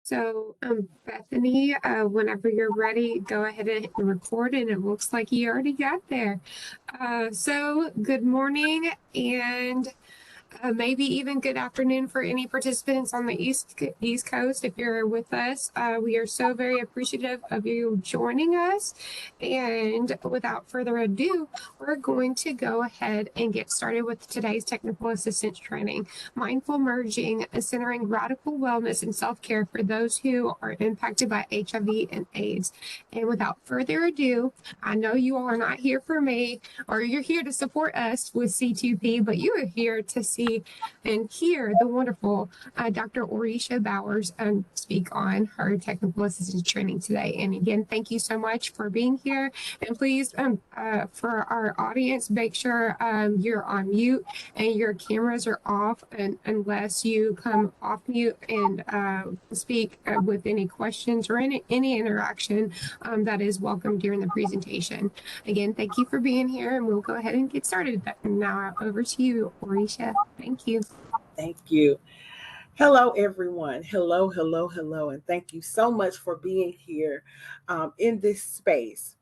So, Bethany, whenever you're ready, go ahead and hit record, and it looks like you already got there. So, good morning, and maybe even good afternoon for any participants on the East Coast. If you're with us, we are so very appreciative of you joining us. And without further ado, we're going to go ahead and get started with today's technical assistance training, mindful merging, centering radical wellness and self-care for those who are impacted by HIV and AIDS. And without further ado, I know you all are not here for me, or you're here to support us with C2P, but you are here to see and hear the wonderful Dr. Orisha Bowers speak on her technical assistance training today. And again, thank you so much for being here. And please, for our audience, make sure you're on mute and your cameras are off, and unless you come off mute and speak with any questions or any interaction that is welcome during the presentation. Again, thank you for being here, and we'll go ahead and get started. Now over to you, Orisha. Thank you. Thank you. Hello, everyone. Hello, hello, hello. And thank you so much for being here in this space.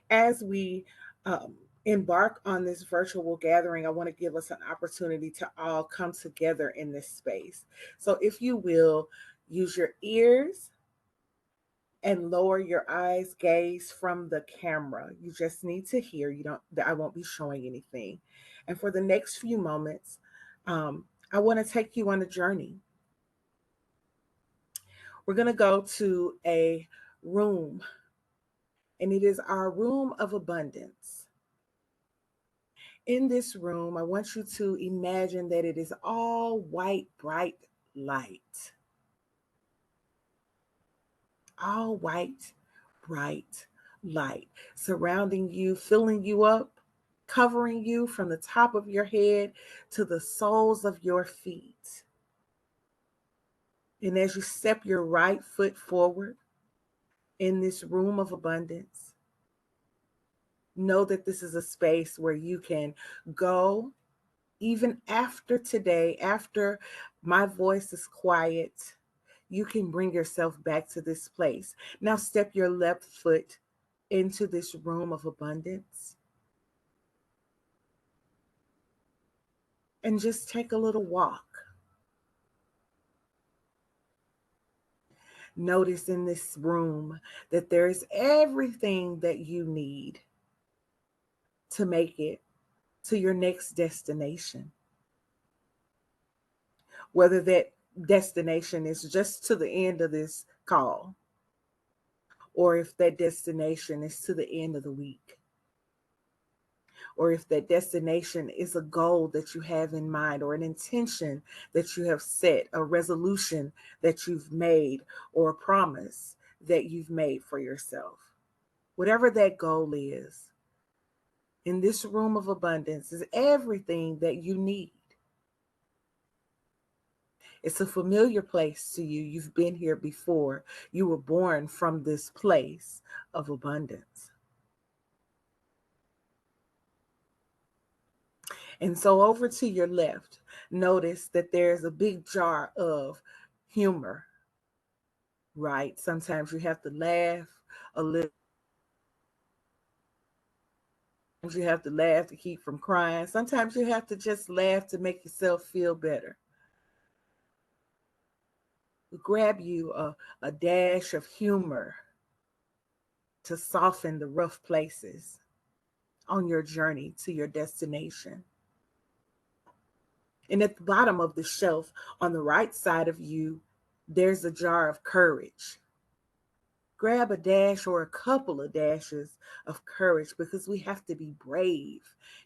As we embark on this virtual gathering, I want to give us an opportunity to all come together in this space. So if you will, use your ears and lower your eyes gaze from the camera. You just need to hear. I won't be showing anything. And for the next few moments, I want to take you on a journey. We're going to go to a room, and it is our room of abundance. In this room, I want you to imagine that it is all white, bright light. All white, bright light surrounding you, filling you up, covering you from the top of your head to the soles of your feet. And as you step your right foot forward in this room of abundance, know that this is a space where you can go even after today, after my voice is quiet. You can bring yourself back to this place. Now step your left foot into this room of abundance and just take a little walk. Notice in this room that there is everything that you need to make it to your next destination. Whether that destination is just to the end of this call, or if that destination is to the end of the week, or if that destination is a goal that you have in mind, or an intention that you have set, a resolution that you've made, or a promise that you've made for yourself. Whatever that goal is, in this room of abundance is everything that you need. It's a familiar place to you. You've been here before. You were born from this place of abundance. And so over to your left, notice that there's a big jar of humor, right? Sometimes you have to laugh a little. Sometimes you have to laugh to keep from crying. Sometimes you have to just laugh to make yourself feel better. Grab you a dash of humor to soften the rough places on your journey to your destination. And at the bottom of the shelf on the right side of you, there's a jar of courage. Grab a dash or a couple of dashes of courage, because we have to be brave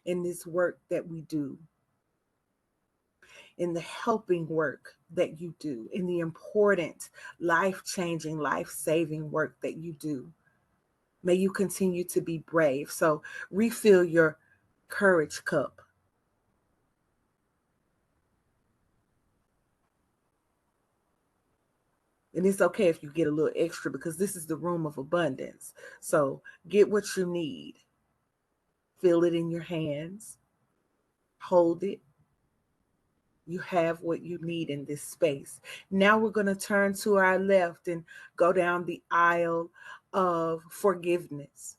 in this work that we do, in the helping work that you do, in the important, life-changing, life-saving work that you do. May you continue to be brave. So refill your courage cup. And it's okay if you get a little extra, because this is the room of abundance. So get what you need. Feel it in your hands. Hold it. You have what you need in this space. Now we're going to turn to our left and go down the aisle of forgiveness.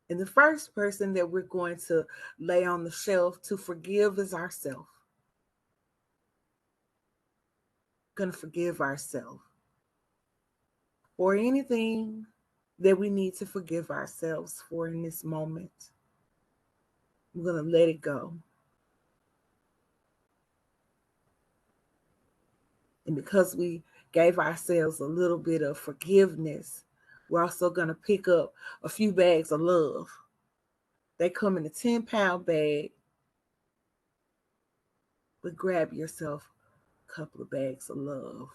And the first person that we're going to lay on the shelf to forgive is ourselves. Going to forgive ourselves for anything that we need to forgive ourselves for in this moment. We're going to let it go. And because we gave ourselves a little bit of forgiveness, we're also going to pick up a few bags of love. They come in a 10-pound bag, but grab yourself a couple of bags of love.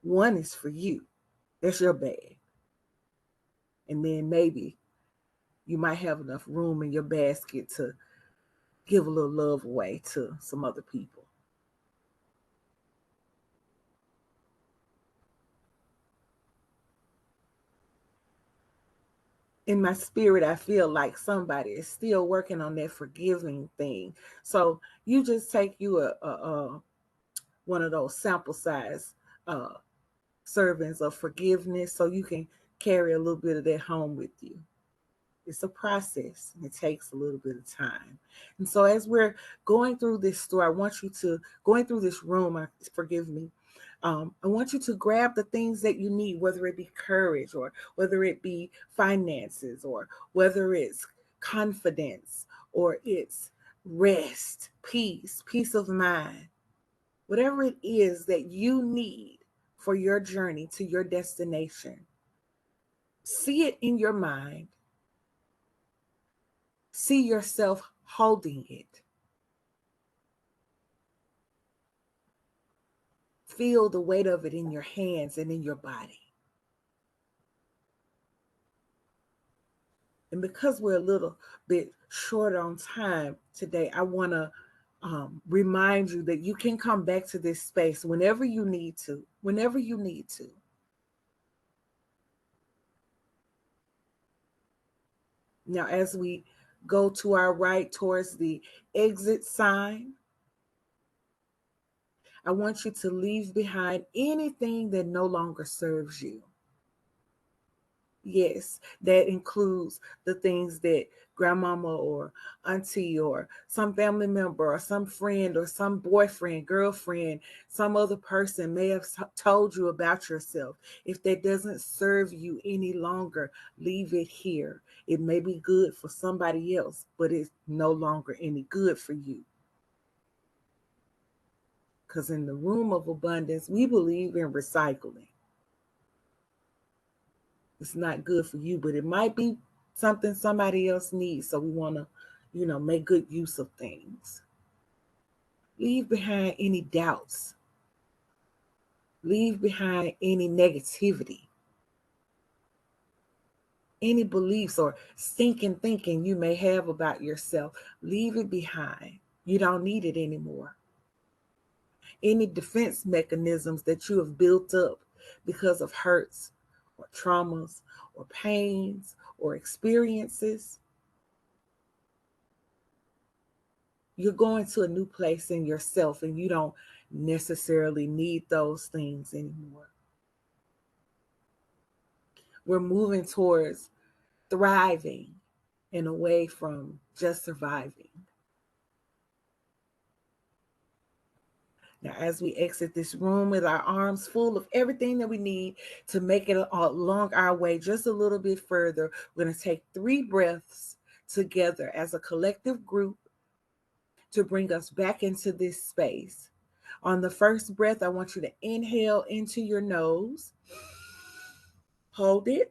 One is for you. That's your bag. And then maybe you might have enough room in your basket to give a little love away to some other people. In my spirit, I feel like somebody is still working on that forgiving thing. So you just take you a one of those sample size uh, servings of forgiveness so you can carry a little bit of that home with you. It's a process and it takes a little bit of time. And so as we're going through this store, I want you to, going through this room, forgive me, I want you to grab the things that you need, whether it be courage or whether it be finances or whether it's confidence or it's rest, peace of mind, whatever it is that you need for your journey to your destination. See it in your mind. See yourself holding it. Feel the weight of it in your hands and in your body. And because we're a little bit short on time today, I want to remind you that you can come back to this space whenever you need to, whenever you need to. Now, as we go to our right towards the exit sign, I want you to leave behind anything that no longer serves you. Yes, that includes the things that grandmama or auntie or some family member or some friend or some boyfriend, girlfriend, some other person may have told you about yourself. If that doesn't serve you any longer, leave it here. It may be good for somebody else, but it's no longer any good for you. Because in the room of abundance, we believe in recycling. It's not good for you, but it might be something somebody else needs. So we want to, make good use of things. Leave behind any doubts. Leave behind any negativity, any beliefs or stinking thinking you may have about yourself. Leave it behind. You don't need it anymore. Any defense mechanisms that you have built up because of hurts or traumas or pains or experiences, you're going to a new place in yourself and you don't necessarily need those things anymore. We're moving towards thriving and away from just surviving. Now, as we exit this room with our arms full of everything that we need to make it along our way just a little bit further, we're going to take 3 breaths together as a collective group to bring us back into this space. On the first breath, I want you to inhale into your nose, hold it,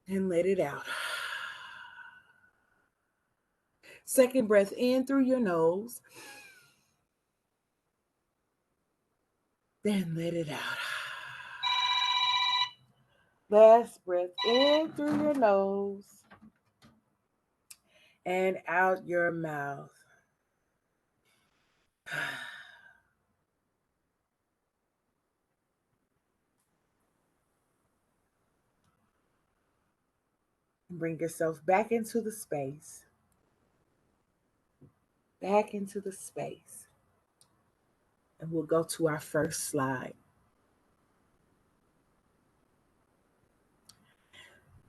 and let it out. Second breath in through your nose, then let it out. Last breath in through your nose and out your mouth. Bring yourself back into the space. back into the space. And we'll go to our first slide.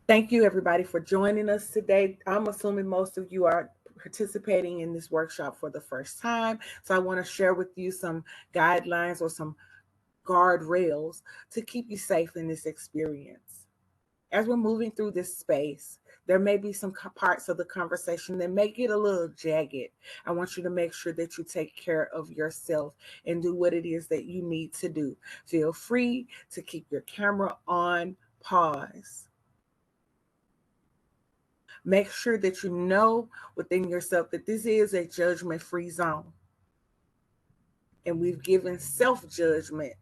Thank you, everybody, for joining us today. I'm assuming most of you are participating in this workshop for the first time. So I want to share with you some guidelines or some guardrails to keep you safe in this experience. As we're moving through this space, there may be some parts of the conversation that may get a little jagged. I want you to make sure that you take care of yourself and do what it is that you need to do. Feel free to keep your camera on pause. Make sure that you know within yourself that this is a judgment-free zone. And we've given self-judgment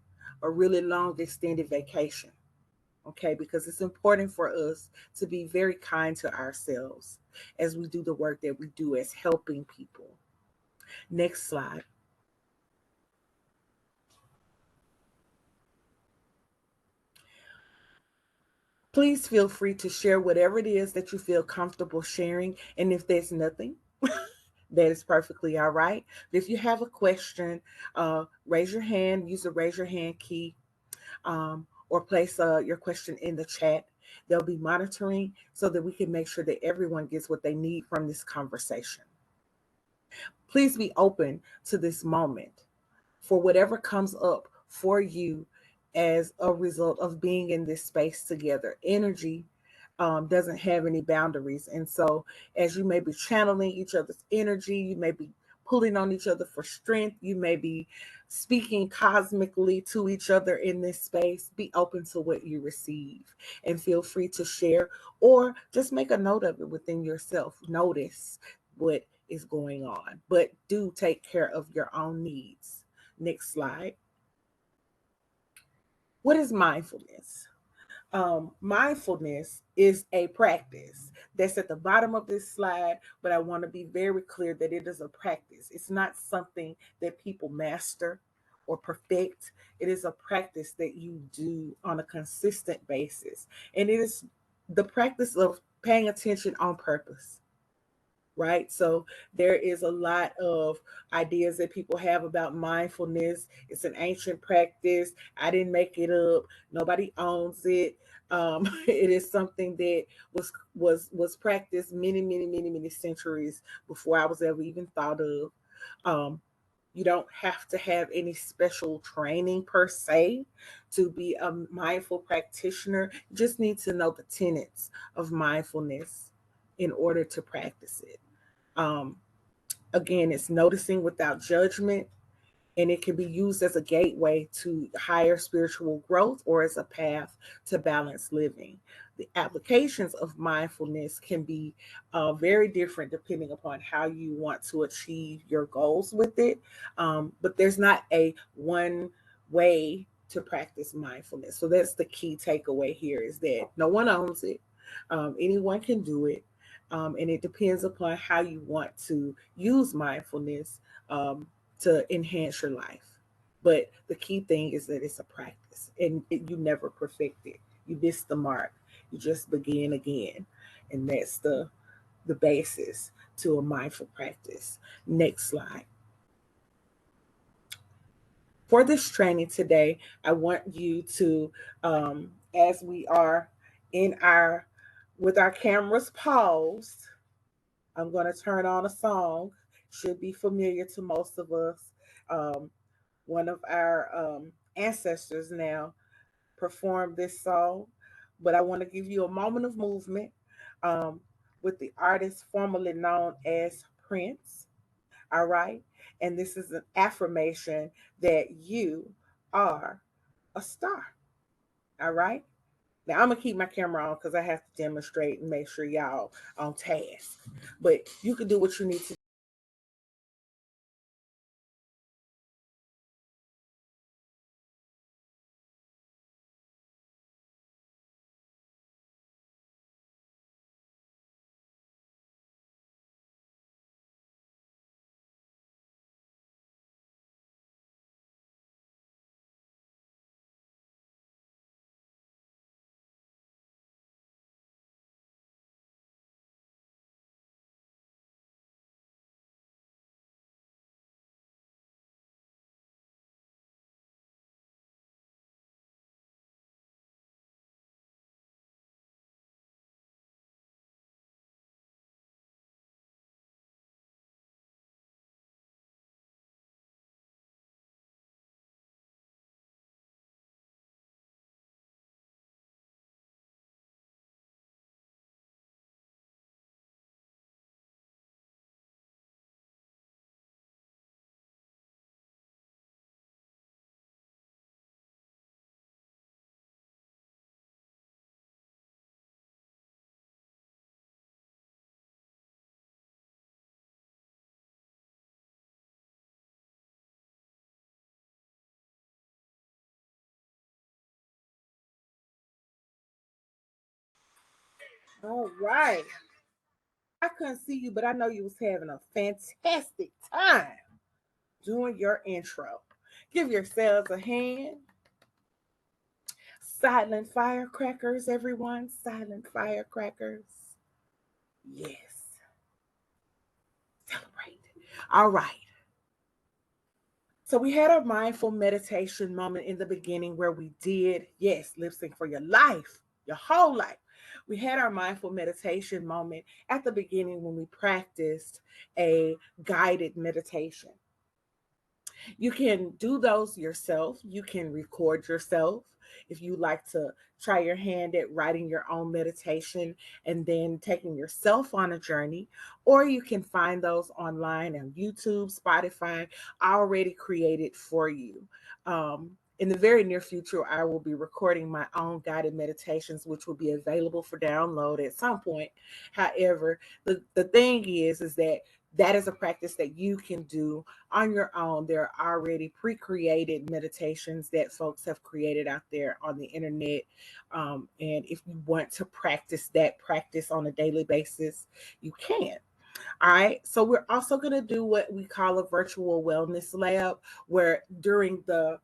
a really long extended vacation. Okay, because it's important for us to be very kind to ourselves as we do the work that we do as helping people. Next slide. Please feel free to share whatever it is that you feel comfortable sharing. And if there's nothing, that is perfectly all right. But if you have a question, raise your hand, use the raise your hand key, or place your question in the chat. They'll be monitoring so that we can make sure that everyone gets what they need from this conversation. Please be open to this moment for whatever comes up for you as a result of being in this space together. Energy doesn't have any boundaries. And so, as you may be channeling each other's energy, you may be pulling on each other for strength, you may be speaking cosmically to each other in this space. Be open to what you receive and feel free to share or just make a note of it within yourself. Notice what is going on, but do take care of your own needs. Next slide. What is mindfulness? Mindfulness is a practice that's at the bottom of this slide, but I want to be very clear that it is a practice. It's not something that people master or perfect. It is a practice that you do on a consistent basis. And it is the practice of paying attention on purpose, right? So there is a lot of ideas that people have about mindfulness. It's an ancient practice. I didn't make it up. Nobody owns it. It is something that was practiced many centuries before I was ever even thought of. Um, you don't have to have any special training per se to be a mindful practitioner. You just need to know the tenets of mindfulness in order to practice it. Um, Again, it's noticing without judgment, and it can be used as a gateway to higher spiritual growth or as a path to balanced living. The applications of mindfulness can be very different depending upon how you want to achieve your goals with it. But there's not a one way to practice mindfulness. So that's the key takeaway here is that no one owns it. Anyone can do it. And it depends upon how you want to use mindfulness to enhance your life. But the key thing is that it's a practice and you never perfect it. You miss the mark. You just begin again. And that's the basis to a mindful practice. Next slide. For this training today, I want you to, as we are in our, with our cameras paused, I'm going to turn on a song. Should be familiar to most of us. Um, One of our ancestors now performed this song, but I want to give you a moment of movement um, with the artist formerly known as Prince. All right. And this is an affirmation that you are a star. All right. Now I'm gonna keep my camera on because I have to demonstrate and make sure y'all on task. But you can do what you need to All right. I couldn't see you, but I know you was having a fantastic time doing your intro. Give yourselves a hand. Silent firecrackers, everyone. Silent firecrackers. Yes. Celebrate. All right. So we had a mindful meditation moment in the beginning where we did, yes, lip sync for your life, your whole life. We had our mindful meditation moment at the beginning when we practiced a guided meditation. You can do those yourself. You can record yourself if you like to try your hand at writing your own meditation and then taking yourself on a journey. Or you can find those online on YouTube, Spotify, already created for you. In the very near future, I will be recording my own guided meditations, which will be available for download at some point. However, the thing is that that is a practice that you can do on your own. There are already pre-created meditations that folks have created out there on the internet. And if you want to practice that practice on a daily basis, you can. All right. So we're also going to do what we call a virtual wellness lab, where during the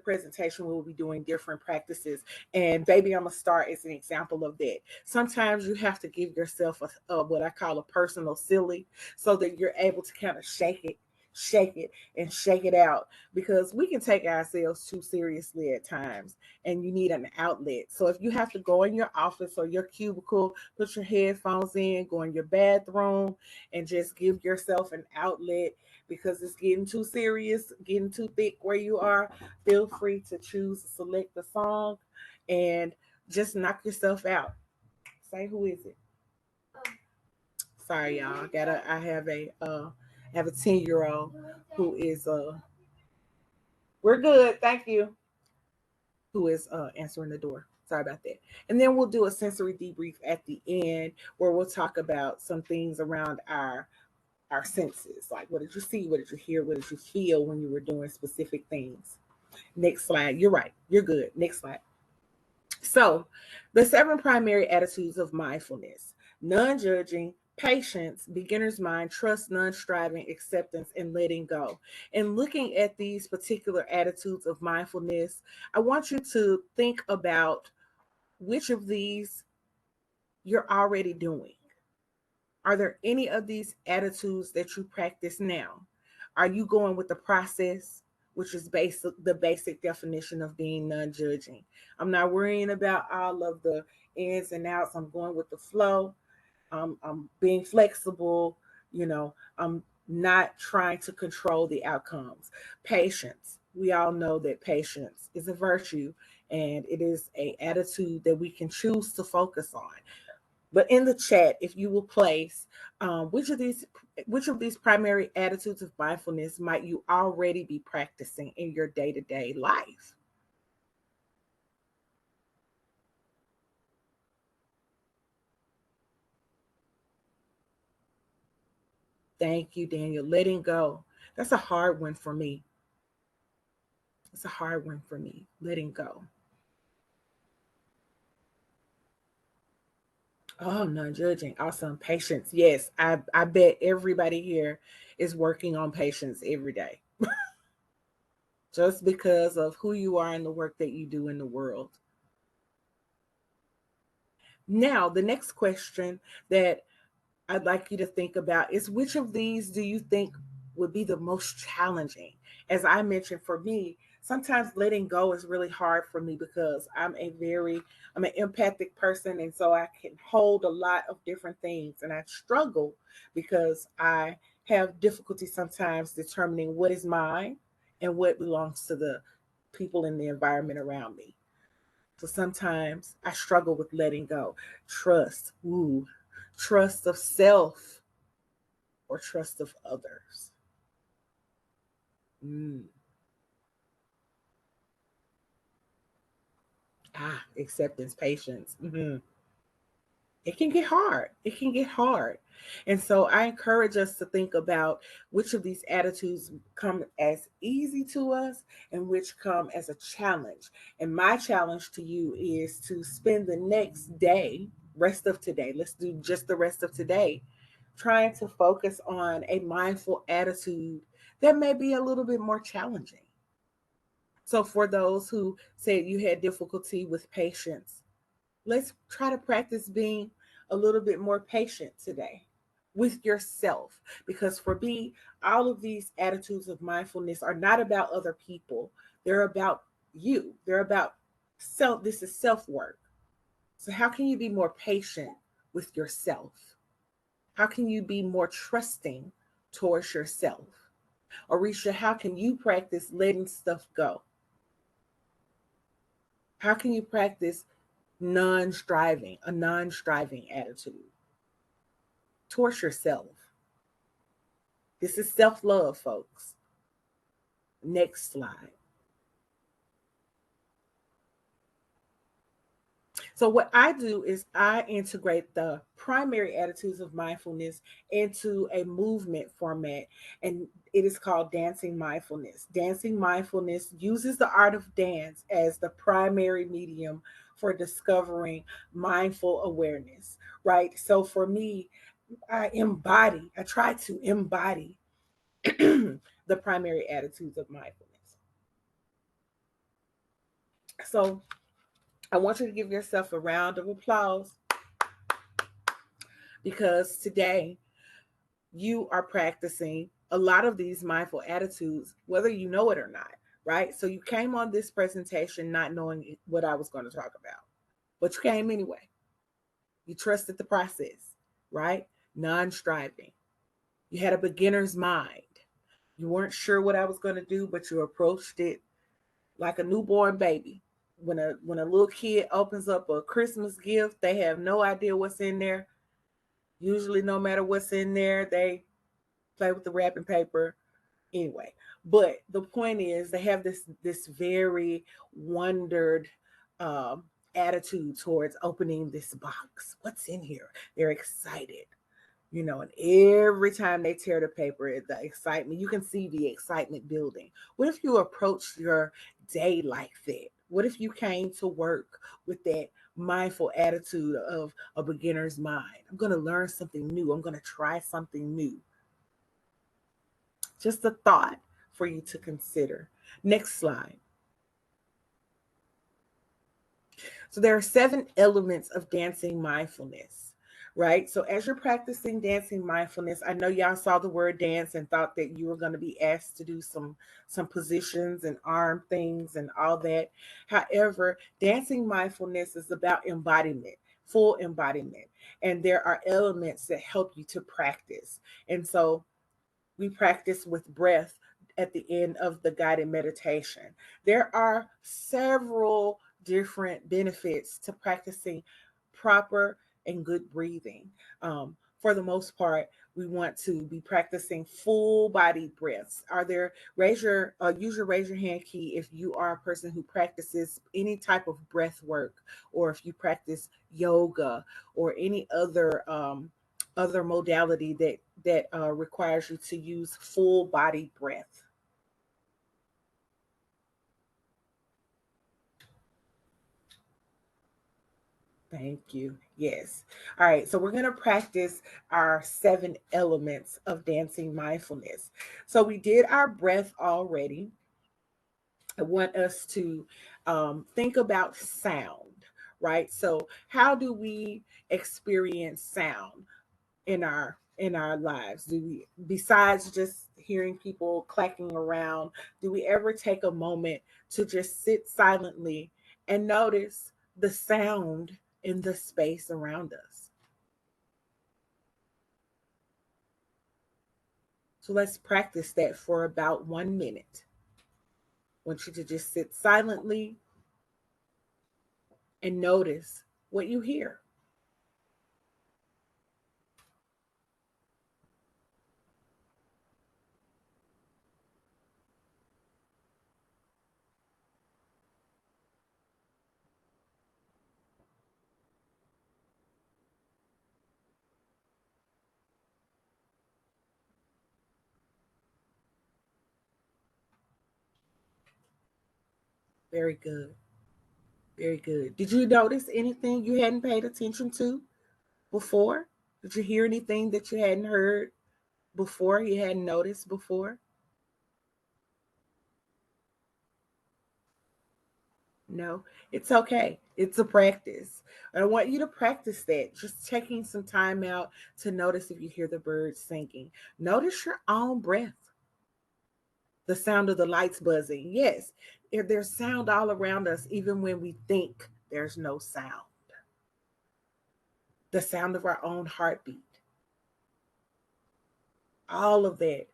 presentation we'll be doing different practices. And baby, I'm gonna start as an example of that. Sometimes you have to give yourself a what I call a personal silly, so that you're able to kind of shake it, and shake it out, because we can take ourselves too seriously at times, and you need an outlet. So if you have to go in your office or your cubicle, put your headphones in, go in your bathroom, and just give yourself an outlet because it's getting too serious, getting too thick where you are, feel free to choose to select the song and just knock yourself out. Say, who is it? Sorry, y'all. I have a 10-year-old who is we're good, thank you, who is answering the door. Sorry about that. And then we'll do a sensory debrief at the end where we'll talk about some things around our senses. Like, what did you see? What did you hear? What did you feel when you were doing specific things? Next slide. You're right. You're good. Next slide. So, the 7 primary attitudes of mindfulness: non judging, patience, beginner's mind, trust, non striving, acceptance, and letting go. And looking at these particular attitudes of mindfulness, I want you to think about which of these you're already doing. Are there any of these attitudes that you practice now? Are you going with the process, which is the basic definition of being non-judging? I'm not worrying about all of the ins and outs. I'm going with the flow. I'm being flexible. I'm not trying to control the outcomes. Patience. We all know that patience is a virtue, and it is an attitude that we can choose to focus on. But in the chat, if you will place which of these primary attitudes of mindfulness might you already be practicing in your day-to-day life? Thank you, Daniel. Letting go. That's a hard one for me. It's a hard one for me. Letting go. Oh, non-judging. Awesome. Patience. Yes, I bet everybody here is working on patience every day, just because of who you are and the work that you do in the world. Now, the next question that I'd like you to think about is, which of these do you think would be the most challenging? As I mentioned, for me, sometimes letting go is really hard for me because I'm an empathic person, and so I can hold a lot of different things, and I struggle because I have difficulty sometimes determining what is mine and what belongs to the people in the environment around me. So sometimes I struggle with letting go. Trust, ooh, trust of self or trust of others. Mm. Acceptance, patience. It can get hard. It can get hard. And so I encourage us to think about which of these attitudes come as easy to us and which come as a challenge. And my challenge to you is to spend the next day rest of today. Let's do just the rest of today, trying to focus on a mindful attitude that may be a little bit more challenging. So, for those who said you had difficulty with patience, let's try to practice being a little bit more patient today with yourself. Because for me, all of these attitudes of mindfulness are not about other people, they're about you, they're about self. This is self work. So, how can you be more patient with yourself? How can you be more trusting towards yourself? Orisha, how can you practice letting stuff go? How can you practice a non striving attitude towards yourself? This is self love, folks. Next slide. So, what I do is I integrate the primary attitudes of mindfulness into a movement format, and it is called dancing mindfulness. Dancing mindfulness uses the art of dance as the primary medium for discovering mindful awareness, right? So, for me, I try to embody the primary attitudes of mindfulness. So, I want you to give yourself a round of applause because today you are practicing a lot of these mindful attitudes, whether you know it or not, right? So you came on this presentation not knowing what I was going to talk about, but you came anyway. You trusted the process, right? Non striving. You had a beginner's mind. You weren't sure what I was going to do, but you approached it like a newborn baby. When a little kid opens up a Christmas gift, they have no idea what's in there. Usually, no matter what's in there, they play with the wrapping paper anyway. But the point is, they have this very wondered attitude towards opening this box. What's in here? They're excited, and every time they tear the paper, the excitement, you can see the excitement building. What if you approached your day like that? What if you came to work with that mindful attitude of a beginner's mind? I'm going to learn something new. I'm going to try something new. Just a thought for you to consider. Next slide. So there are 7 elements of dancing mindfulness, right? So as you're practicing dancing mindfulness, I know y'all saw the word dance and thought that you were going to be asked to do some positions and arm things and all that. However, dancing mindfulness is about embodiment, full embodiment, and there are elements that help you to practice. And so we practice with breath at the end of the guided meditation. There are several different benefits to practicing proper and good breathing. For the most part, we want to be practicing full body breaths. Are there use your raise your hand key if you are a person who practices any type of breath work, or if you practice yoga or any other modality that requires you to use full body breath. Thank you. Yes. All right. So we're going to practice our 7 elements of dancing mindfulness. So we did our breath already. I want us to think about sound, right? So how do we experience sound in our lives? Do we, besides just hearing people clacking around, do we ever take a moment to just sit silently and notice the sound in the space around us? So let's practice that for about 1 minute. I want you to just sit silently and notice what you hear. Very good. Very good. Did you notice anything you hadn't paid attention to before? Did you hear anything that you hadn't heard before, you hadn't noticed before? No, it's okay. It's a practice. I want you to practice that. Just taking some time out to notice if you hear the birds singing. Notice your own breath, the sound of the lights buzzing. Yes, if there's sound all around us, even when we think there's no sound. The sound of our own heartbeat, all of that.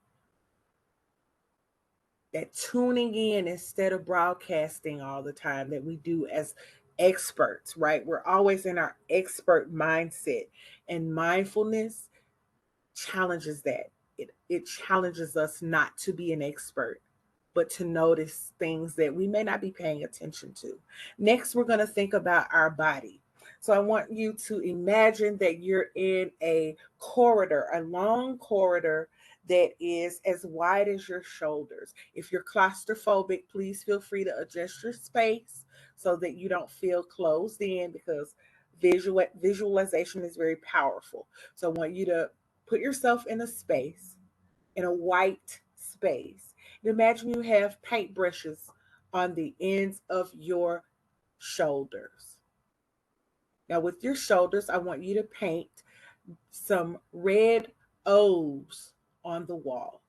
That tuning in instead of broadcasting all the time that we do as experts, right? We're always in our expert mindset. And mindfulness challenges that. It challenges us not to be an expert, but to notice things that we may not be paying attention to. Next, we're going to think about our body. So I want you to imagine that you're in a corridor, a long corridor that is as wide as your shoulders. If you're claustrophobic, please feel free to adjust your space so that you don't feel closed in, because visualization is very powerful. So I want you to put yourself in a space, in a white space. And imagine you have paintbrushes on the ends of your shoulders. Now, with your shoulders, I want you to paint some red O's on the wall.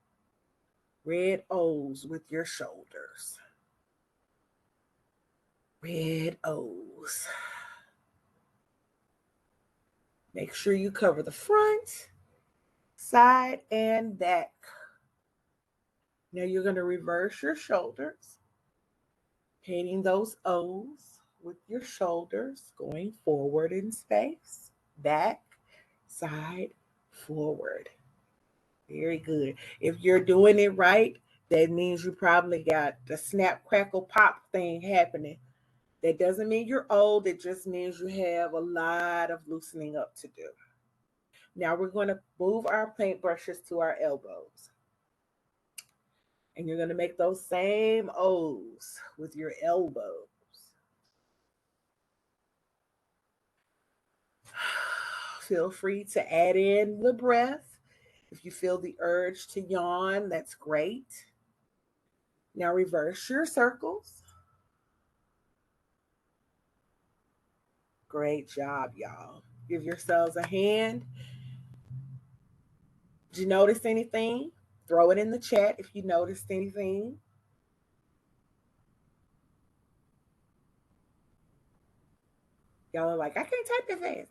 Red O's with your shoulders. Red O's. Make sure you cover the front, side, and back. Now you're going to reverse your shoulders, painting those O's with your shoulders, going forward in space, back, side, forward. Very good. If you're doing it right, that means you probably got the snap, crackle, pop thing happening. That doesn't mean you're old. It just means you have a lot of loosening up to do. Now we're going to move our paintbrushes to our elbows. And you're going to make those same O's with your elbows. Feel free to add in the breath. If you feel the urge to yawn, that's great. Now reverse your circles. Great job, y'all. Give yourselves a hand. Did you notice anything? Throw it in the chat if you noticed anything. Y'all are like, I can't type that fast.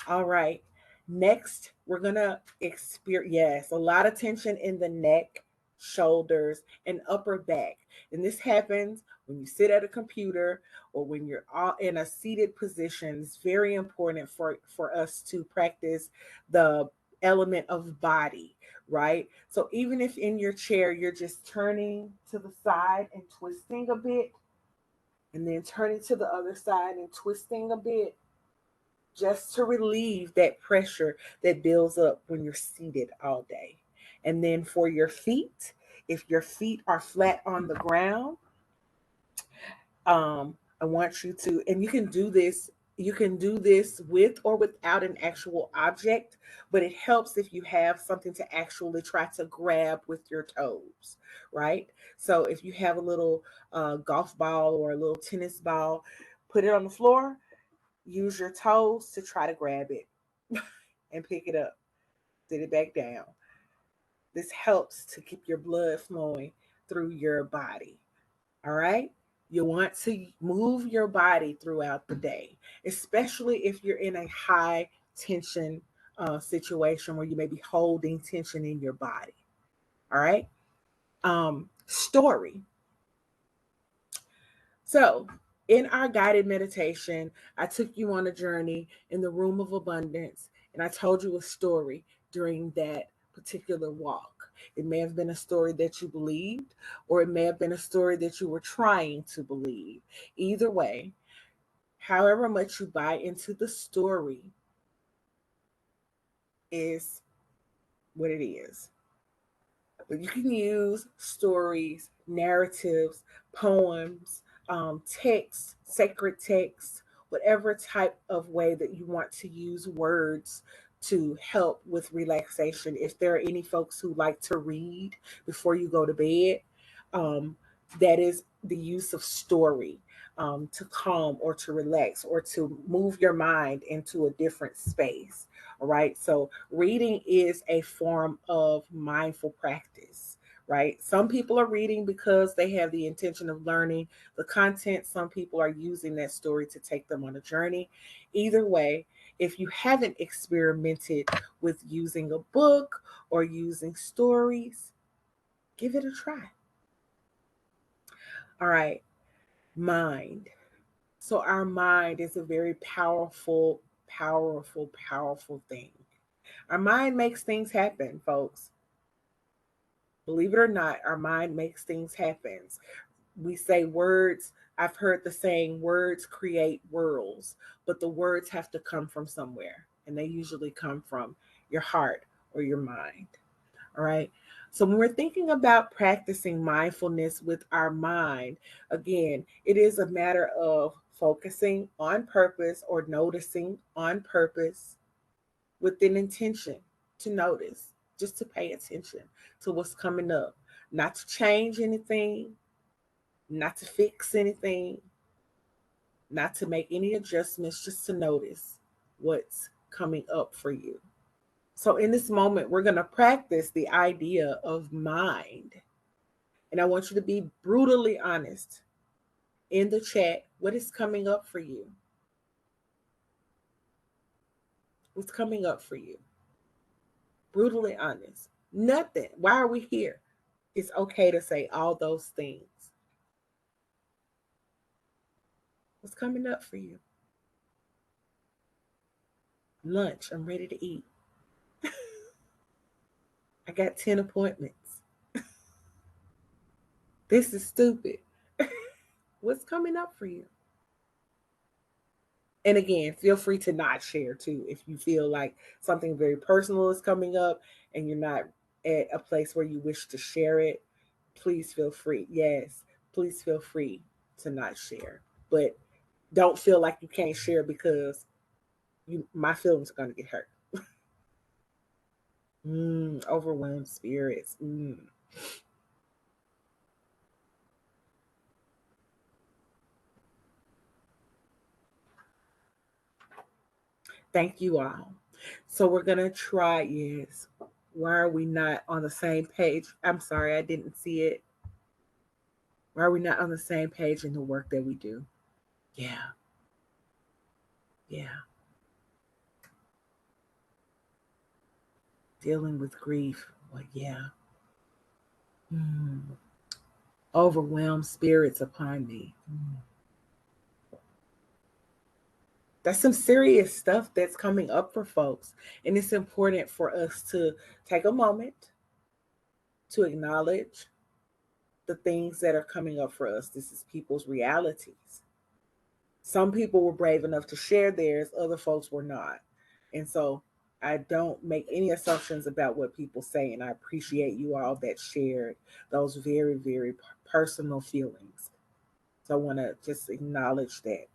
All right. Next, we're going to experience, yes, a lot of tension in the neck, shoulders, and upper back. And this happens when you sit at a computer or when you're all in a seated position. It's very important for us to practice the element of body, right? So even if in your chair, you're just turning to the side and twisting a bit, and then turning to the other side and twisting a bit, just to relieve that pressure that builds up when you're seated all day. And then for your feet, if your feet are flat on the ground, I want you to, and you can do this with or without an actual object, but it helps if you have something to actually try to grab with your toes, right? So if you have a little golf ball or a little tennis ball, put it on the floor, use your toes to try to grab it and pick it up, sit it back down. This helps to keep your blood flowing through your body. All right? You want to move your body throughout the day, especially if you're in a high tension situation where you may be holding tension in your body. All right? Story. So, in our guided meditation, I took you on a journey in the room of abundance, and I told you a story during that particular walk. It may have been a story that you believed, or it may have been a story that you were trying to believe. Either way, however much you buy into the story is what it is. But you can use stories, narratives, poems, texts, sacred texts, whatever type of way that you want to use words to help with relaxation. If there are any folks who like to read before you go to bed, um, that is the use of story to calm or to relax or to move your mind into a different space. All right. So reading is a form of mindful practice, right? Some people are reading because they have the intention of learning the content. Some people are using that story to take them on a journey. Either way, if you haven't experimented with using a book or using stories, give it a try. All right. Mind. So, our mind is a very powerful, powerful, powerful thing. Our mind makes things happen, folks. Believe it or not, our mind makes things happen. We say words. I've heard the saying, words create worlds, but the words have to come from somewhere, and they usually come from your heart or your mind. All right. So when we're thinking about practicing mindfulness with our mind, again, it is a matter of focusing on purpose or noticing on purpose with an intention to notice, just to pay attention to what's coming up, not to change anything, not to fix anything, not to make any adjustments, just to notice what's coming up for you. So, in this moment, we're going to practice the idea of mind. And I want you to be brutally honest in the chat. What is coming up for you? What's coming up for you? Brutally honest. Nothing. Why are we here? It's okay to say all those things. What's coming up for you? Lunch. I'm ready to eat. I got 10 appointments. This is stupid. What's coming up for you? And again, feel free to not share too if you feel like something very personal is coming up and you're not at a place where you wish to share it. Please feel free. Yes, please feel free to not share. But don't feel like you can't share because my feelings are going to get hurt. Overwhelmed spirits. Thank you all. So we're going to try. Yes. Why are we not on the same page? I'm sorry, I didn't see it. Why are we not on the same page in the work that we do? Yeah. Yeah. Dealing with grief. Well, yeah. Mm. Overwhelmed spirits upon me. That's some serious stuff that's coming up for folks. And it's important for us to take a moment to acknowledge the things that are coming up for us. This is people's realities. Some people were brave enough to share theirs, other folks were not. And so I don't make any assumptions about what people say. And I appreciate you all that shared those very, very personal feelings. So I want to just acknowledge that.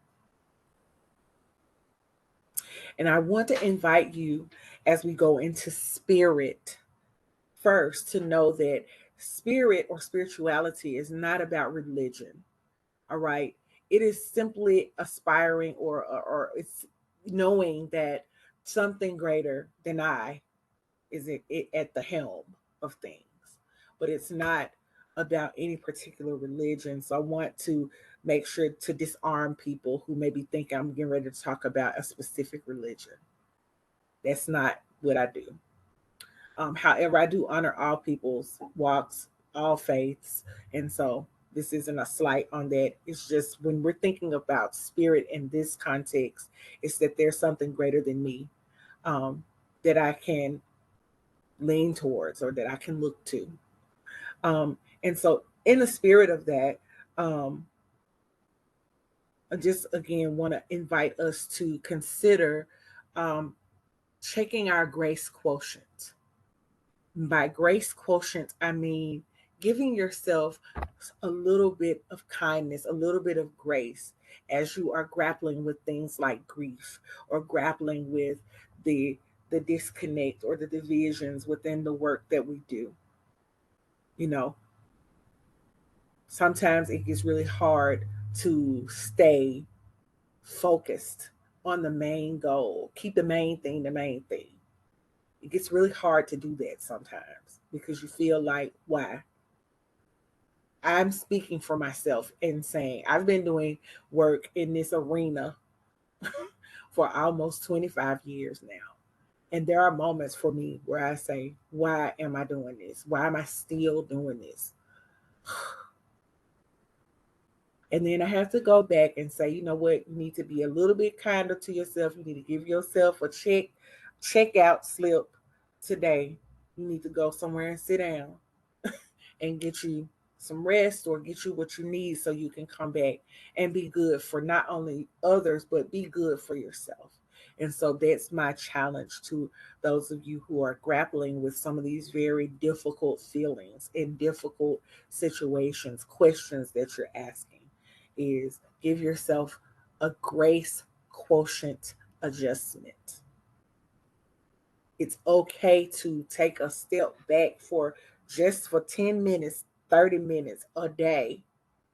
And I want to invite you as we go into spirit first to know that spirit or spirituality is not about religion. All right. It is simply aspiring or it's knowing that something greater than I is at the helm of things. But it's not about any particular religion. So I want to make sure to disarm people who maybe think I'm getting ready to talk about a specific religion. That's not what I do. However, I do honor all people's walks, all faiths. And so this isn't a slight on that. It's just when we're thinking about spirit in this context, it's that there's something greater than me um, that I can lean towards or that I can look to. And so, in the spirit of that, um, I just again want to invite us to consider um, checking our grace quotient. By grace quotient, I mean giving yourself a little bit of kindness, a little bit of grace as you are grappling with things like grief or grappling with the the disconnect or the divisions within the work that we do. You know, sometimes it gets really hard to stay focused on the main goal. Keep the main thing the main thing. It gets really hard to do that sometimes because you feel like, why? I'm speaking for myself and saying I've been doing work in this arena for almost 25 years now. And there are moments for me where I say, why am I doing this? Why am I still doing this? And then I have to go back and say, you know what? You need to be a little bit kinder to yourself. You need to give yourself a checkout slip today. You need to go somewhere and sit down and get you some rest or get you what you need so you can come back and be good for not only others, but be good for yourself. And so that's my challenge to those of you who are grappling with some of these very difficult feelings and difficult situations, questions that you're asking is give yourself a grace quotient adjustment. It's okay to take a step back for 10 minutes, 30 minutes a day.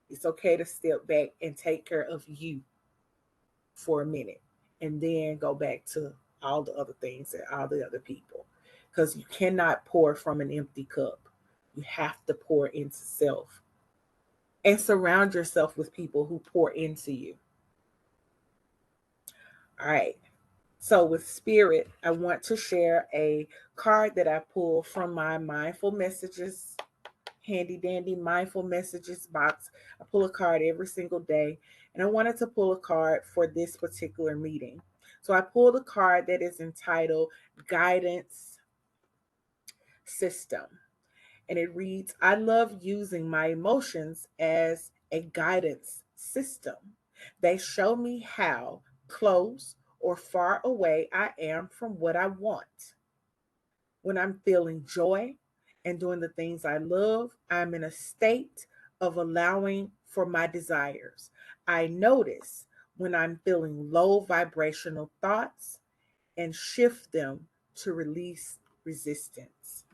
It's okay to step back and take care of you for a minute and then go back to all the other things and all the other people. Because you cannot pour from an empty cup. You have to pour into self and surround yourself with people who pour into you. All right. So, with spirit, I want to share a card that I pulled from my mindful messages, handy dandy mindful messages box. I pull a card every single day, and I wanted to pull a card for this particular meeting. So, I pulled a card that is entitled Guidance System, and it reads, I love using my emotions as a guidance system. They show me how close or far away I am from what I want. When I'm feeling joy and doing the things I love, I'm in a state of allowing for my desires. I notice when I'm feeling low vibrational thoughts and shift them to release resistance.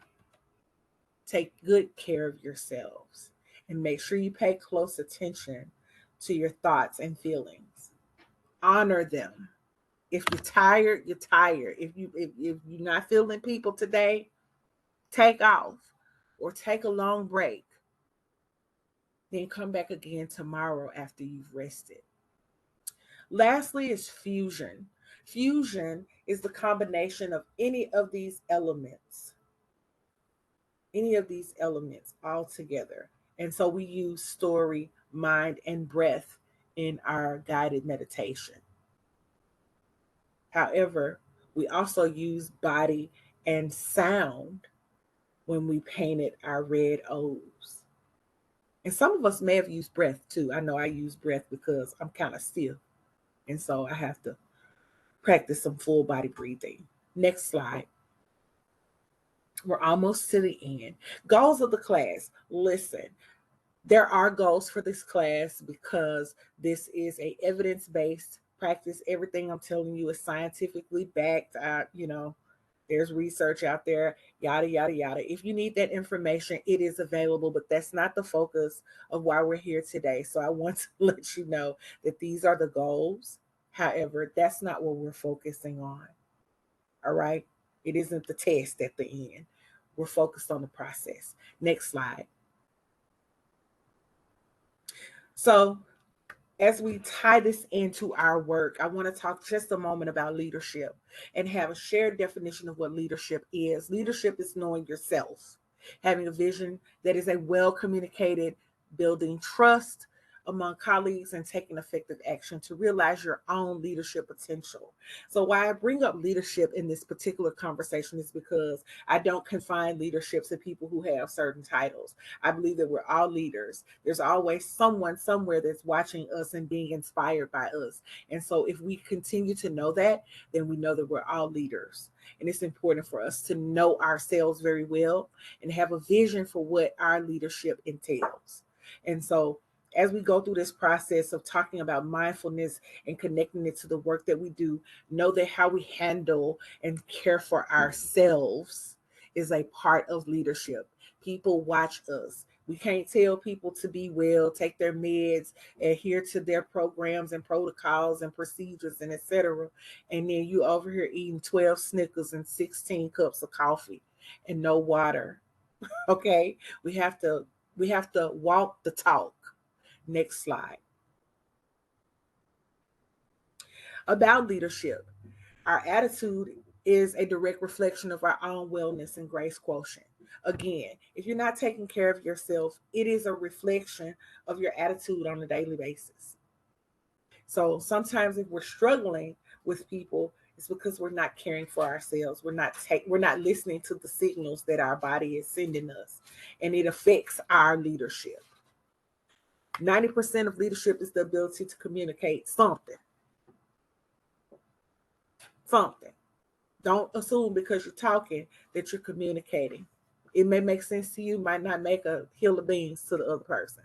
Take good care of yourselves and make sure you pay close attention to your thoughts and feelings. Honor them. If you're tired, you're tired. If you're not feeling people today, take off or take a long break. Then come back again tomorrow after you've rested. Lastly is fusion. Fusion is the combination of any of these elements all together. And so we use story, mind, and breath in our guided meditation. However, we also use body and sound when we painted our red O's. And some of us may have used breath too. I know I use breath because I'm kind of stiff. And so I have to practice some full body breathing. Next slide. We're almost to the end. Goals of the class. Listen, there are goals for this class because this is a evidence-based practice. Everything I'm telling you is scientifically backed. There's research out there, yada, yada, yada. If you need that information, it is available, but that's not the focus of why we're here today. So I want to let you know that these are the goals. However, that's not what we're focusing on. All right? It isn't the test at the end. We're focused on the process. Next slide. So, as we tie this into our work, I want to talk just a moment about leadership and have a shared definition of what leadership is. Leadership is knowing yourself, having a vision that is a well communicated, building trust, among colleagues and taking effective action to realize your own leadership potential. So, why I bring up leadership in this particular conversation is because I don't confine leadership to people who have certain titles. I believe that we're all leaders. There's always someone somewhere that's watching us and being inspired by us. And so, if we continue to know that, then we know that we're all leaders. And it's important for us to know ourselves very well and have a vision for what our leadership entails. And so, as we go through this process of talking about mindfulness and connecting it to the work that we do, know that how we handle and care for ourselves is a part of leadership. People watch us. We can't tell people to be well, take their meds, adhere to their programs and protocols and procedures and etc. And then you over here eating 12 Snickers and 16 cups of coffee and no water. Okay? We have to walk the talk. Next slide. About leadership, our attitude is a direct reflection of our own wellness and grace quotient. Again, if you're not taking care of yourself, it is a reflection of your attitude on a daily basis. So sometimes if we're struggling with people, it's because we're not caring for ourselves. We're not listening to the signals that our body is sending us, and it affects our leadership. 90% of leadership is the ability to communicate something. Something. Don't assume because you're talking that you're communicating. It may make sense to you, might not make a hill of beans to the other person.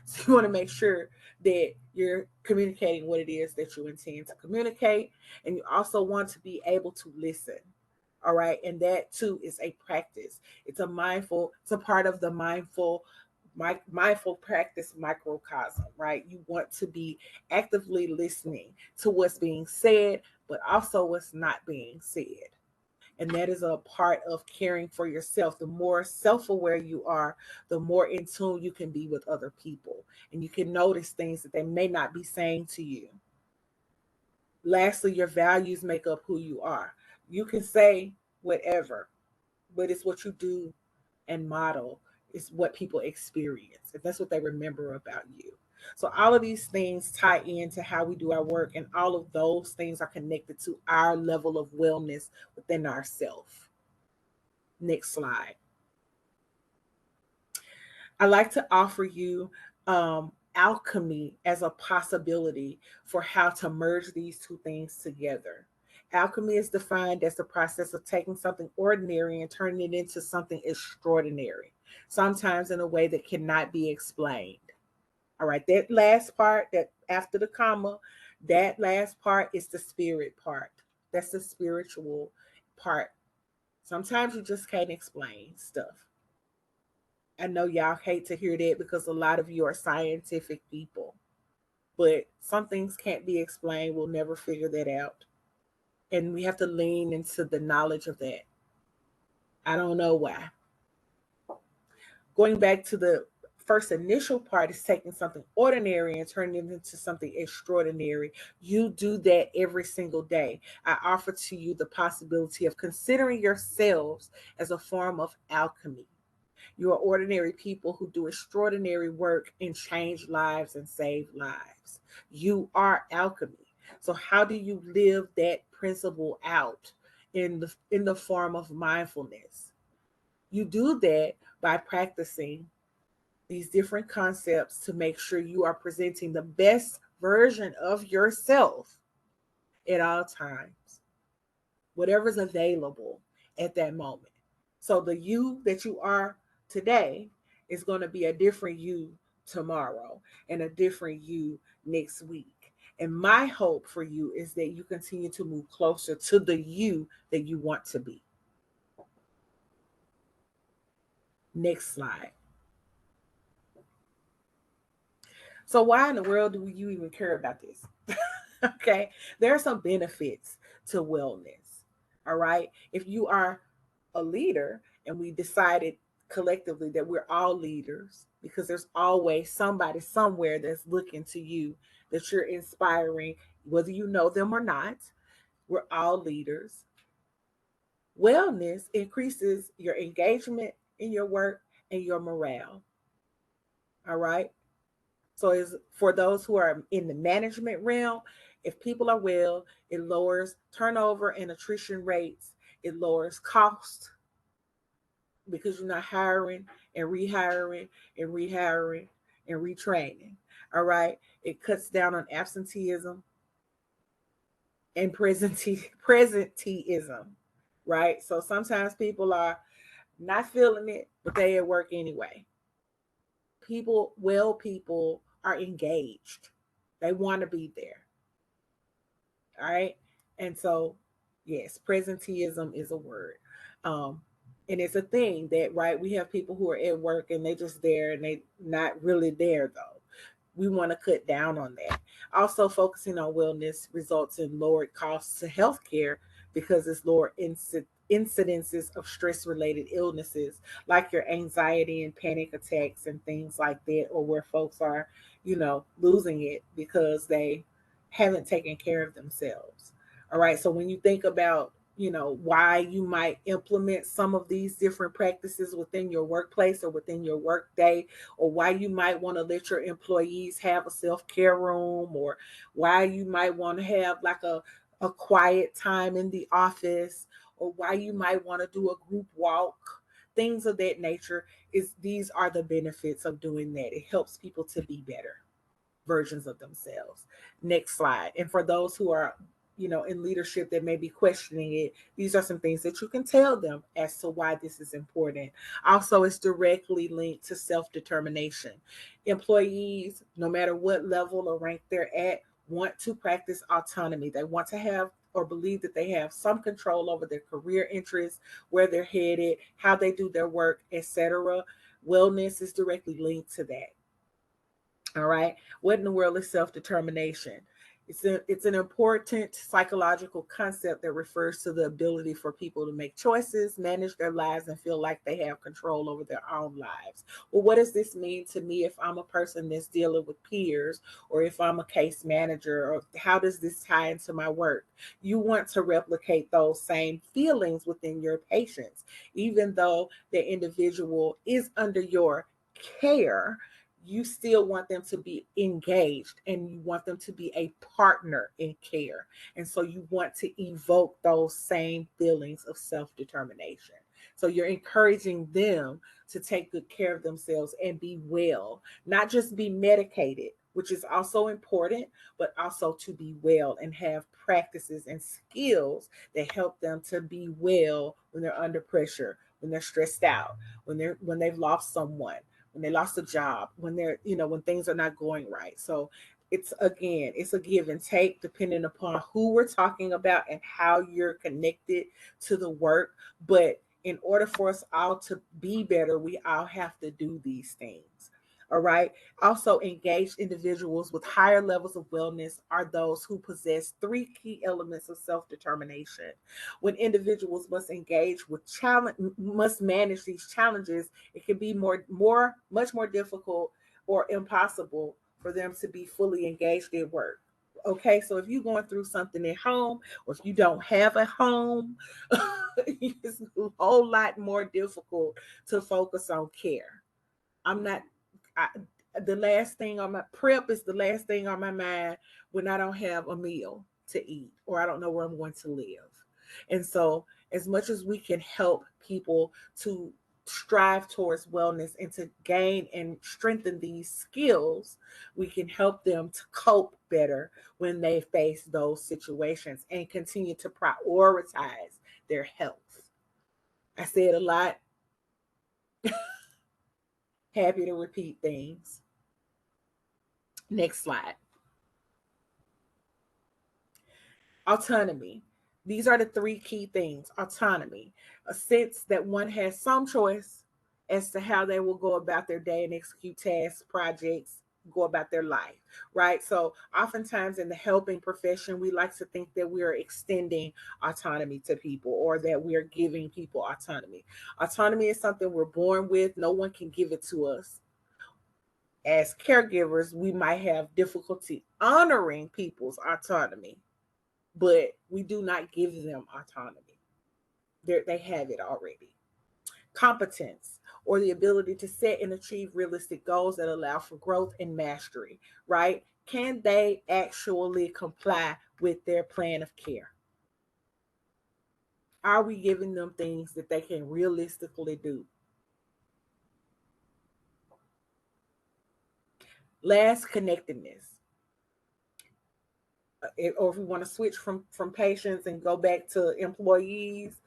So you want to make sure that you're communicating what it is that you intend to communicate. And you also want to be able to listen. All right. And that too is a practice. It's a part of the mindful practice microcosm, right? You want to be actively listening to what's being said, but also what's not being said. And that is a part of caring for yourself. The more self aware you are, the more in tune you can be with other people. And you can notice things that they may not be saying to you. Lastly, your values make up who you are. You can say whatever, but it's what you do and model is what people experience. And that's what they remember about you. So all of these things tie into how we do our work, and all of those things are connected to our level of wellness within ourself. Next slide. I like to offer you alchemy as a possibility for how to merge these two things together. Alchemy is defined as the process of taking something ordinary and turning it into something extraordinary, sometimes in a way that cannot be explained. All right, that last part, that after the comma, that last part is the spirit part. That's the spiritual part. Sometimes you just can't explain stuff. I know y'all hate to hear that because a lot of you are scientific people, but some things can't be explained. We'll never figure that out. And we have to lean into the knowledge of that. I don't know why. Going back to the first initial part is taking something ordinary and turning it into something extraordinary. You do that every single day. I offer to you the possibility of considering yourselves as a form of alchemy. You are ordinary people who do extraordinary work and change lives and save lives. You are alchemy. So how do you live that principle out in the form of mindfulness? You do that by practicing these different concepts to make sure you are presenting the best version of yourself at all times, whatever's available at that moment. So the you that you are today is going to be a different you tomorrow and a different you next week. And my hope for you is that you continue to move closer to the you that you want to be. Next slide. So why in the world do you even care about this? Okay. There are some benefits to wellness. All right. If you are a leader, and we decided collectively that we're all leaders because there's always somebody somewhere that's looking to you, that you're inspiring, whether you know them or not. We're all leaders. Wellness increases your engagement in your work and your morale. All right. So is for those who are in the management realm, if people are well, it lowers turnover and attrition rates. It lowers cost because you're not hiring and rehiring and rehiring and retraining. All right. It cuts down on absenteeism and presenteeism. Right. So sometimes people are not feeling it, but they at work anyway. People are engaged. They want to be there. All right. And so, yes, presenteeism is a word. Um, and it's a thing that, right, we have people who are at work and they just there and they not really there though. We want to cut down on that. Also, focusing on wellness results in lowered costs to healthcare because it's lower incidences of stress related illnesses like your anxiety and panic attacks and things like that, or where folks are, losing it because they haven't taken care of themselves. All right. So when you think about, why you might implement some of these different practices within your workplace or within your workday, or why you might want to let your employees have a self-care room, or why you might want to have like a quiet time in the office, or why you might want to do a group walk, things of that nature, is these are the benefits of doing that. It helps people to be better versions of themselves. Next slide. And for those who are, in leadership that may be questioning it, these are some things that you can tell them as to why this is important. Also, it's directly linked to self-determination. Employees, no matter what level or rank they're at, want to practice autonomy. They want to have or believe that they have some control over their career interests, where they're headed, how they do their work, etc. Wellness is directly linked to that. All right. What in the world is self determination? It's an important psychological concept that refers to the ability for people to make choices, manage their lives, and feel like they have control over their own lives. Well, what does this mean to me if I'm a person that's dealing with peers, or if I'm a case manager, or how does this tie into my work? You want to replicate those same feelings within your patients, even though the individual is under your care. You still want them to be engaged and you want them to be a partner in care. And so you want to evoke those same feelings of self determination. So you're encouraging them to take good care of themselves and be well, not just be medicated, which is also important, but also to be well and have practices and skills that help them to be well when they're under pressure, when they're stressed out, when they've lost someone, when they lost a job, when they're, when things are not going right. So it's a give and take depending upon who we're talking about and how you're connected to the work. But in order for us all to be better, we all have to do these things. All right. Also, engaged individuals with higher levels of wellness are those who possess three key elements of self determination. When individuals must engage with challenge, must manage these challenges, it can be much more difficult or impossible for them to be fully engaged at work. Okay, so if you're going through something at home, or if you don't have a home, it's a whole lot more difficult to focus on care. I'm not. I, the last thing on my prep is the last thing on my mind when I don't have a meal to eat or I don't know where I'm going to live. And so, as much as we can help people to strive towards wellness and to gain and strengthen these skills, we can help them to cope better when they face those situations and continue to prioritize their health. I said a lot, happy to repeat things. Next slide. Autonomy. These are the three key things. Autonomy, a sense that one has some choice as to how they will go about their day and execute tasks, projects, go about their life, right? So oftentimes in the helping profession, we like to think that we are extending autonomy to people or that we are giving people autonomy. Autonomy is something we're born with. No one can give it to us. As caregivers, we might have difficulty honoring people's autonomy, but we do not give them autonomy. They have it already. Competence or the ability to set and achieve realistic goals that allow for growth and mastery, right? Can they actually comply with their plan of care? Are we giving them things that they can realistically do? Last, connectedness. Or if we want to switch from patients and go back to employees,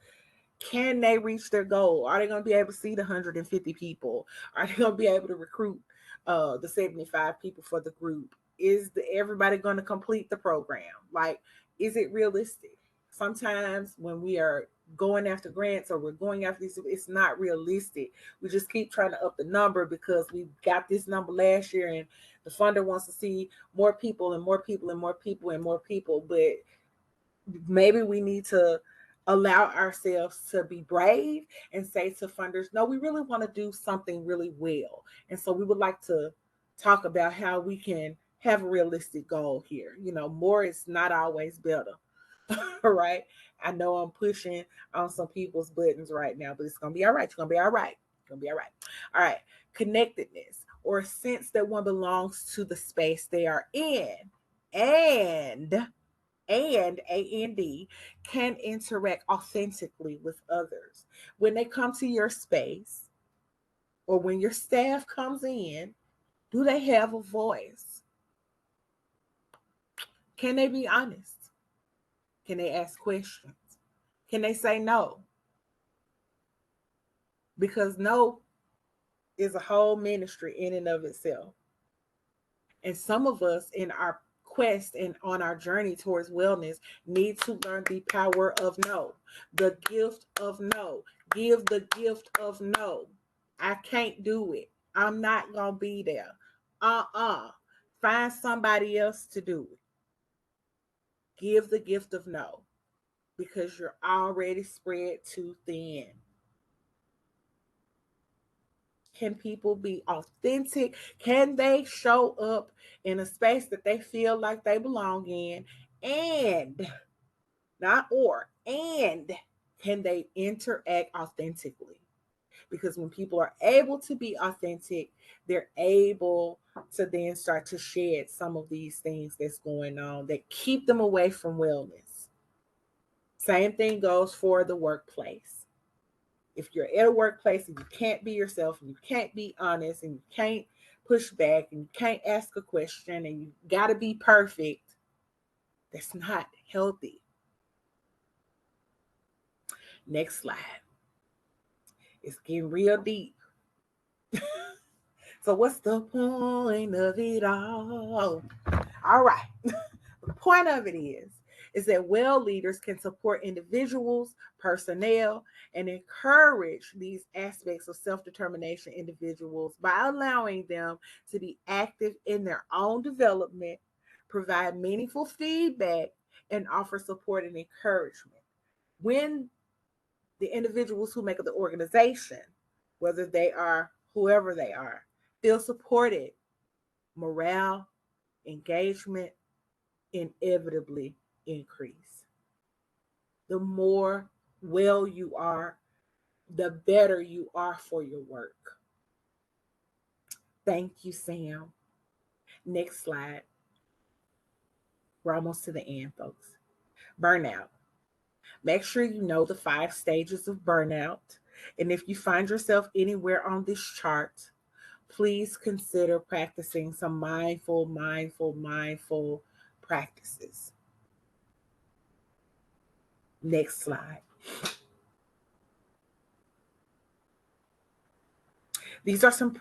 can they reach their goal? Are they going to be able to see the 150 people? Are they going to be able to recruit the 75 people for the group? Is everybody going to complete the program? Like, is it realistic? Sometimes when we are going after grants or we're going after these, it's not realistic. We just keep trying to up the number because we got this number last year and the funder wants to see more people and more people and more people and more people. But maybe we need to allow ourselves to be brave and say to funders, no, we really want to do something really well. And so we would like to talk about how we can have a realistic goal here. More is not always better. Right? I know I'm pushing on some people's buttons right now, but it's going to be all right. It's going to be all right. It's going to be all right. All right. Connectedness, or a sense that one belongs to the space they are in. And can interact authentically with others. When they come to your space or when your staff comes in, do they have a voice? Can they be honest? Can they ask questions? Can they say no? Because no is a whole ministry in and of itself. And some of us in our quest and on our journey towards wellness need to learn the power of no, the gift of no. Give the gift of no. I can't do it. I'm not going to be there. Find somebody else to do it. Give the gift of no because you're already spread too thin. Can people be authentic? Can they show up in a space that they feel like they belong in? And and can they interact authentically? Because when people are able to be authentic, they're able to then start to shed some of these things that's going on that keep them away from wellness. Same thing goes for the workplace. If you're at a workplace and you can't be yourself and you can't be honest and you can't push back and you can't ask a question and you got to be perfect, that's not healthy. Next slide. It's getting real deep. So what's the point of it all? All right. The point of it is that well leaders can support individuals, personnel, and encourage these aspects of self-determination individuals by allowing them to be active in their own development, provide meaningful feedback, and offer support and encouragement. When the individuals who make up the organization, whether they are whoever they are, feel supported, morale, engagement inevitably increase. The more well you are, the better you are for your work. Thank you, Sam. Next slide. We're almost to the end, folks. Burnout. Make sure you know the 5 stages of burnout. And if you find yourself anywhere on this chart, please consider practicing some mindful practices. Next slide. These are some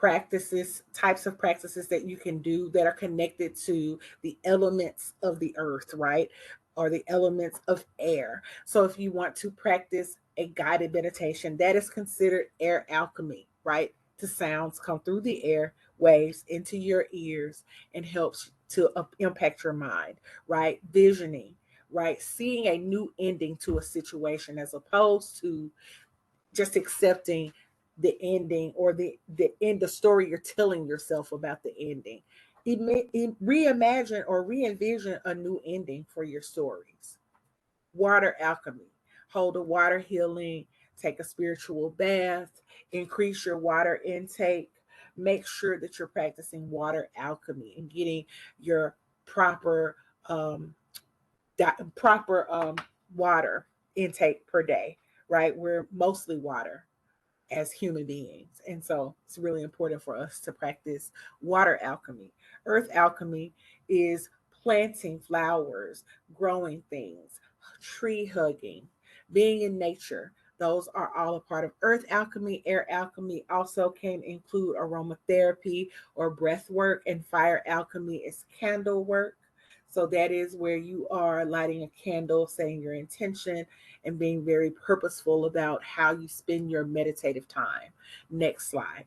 types of practices that you can do that are connected to the elements of the earth, right? Or the elements of air. So if you want to practice a guided meditation, that is considered air alchemy, right? The sounds come through the air waves into your ears and helps to impact your mind, right? Visioning, right? Seeing a new ending to a situation as opposed to just accepting the ending or the end, the story you're telling yourself about the ending. Reimagine or re-envision a new ending for your stories. Water alchemy. Hold a water healing take a spiritual bath, increase your water intake, make sure that you're practicing water alchemy and getting your proper um, water intake per day, right? We're mostly water as human beings. And so it's really important for us to practice water alchemy. Earth alchemy is planting flowers, growing things, tree hugging, being in nature. Those are all a part of earth alchemy. Air alchemy also can include aromatherapy or breath work, and fire alchemy is candle work. So that is where you are lighting a candle, saying your intention, and being very purposeful about how you spend your meditative time. Next slide.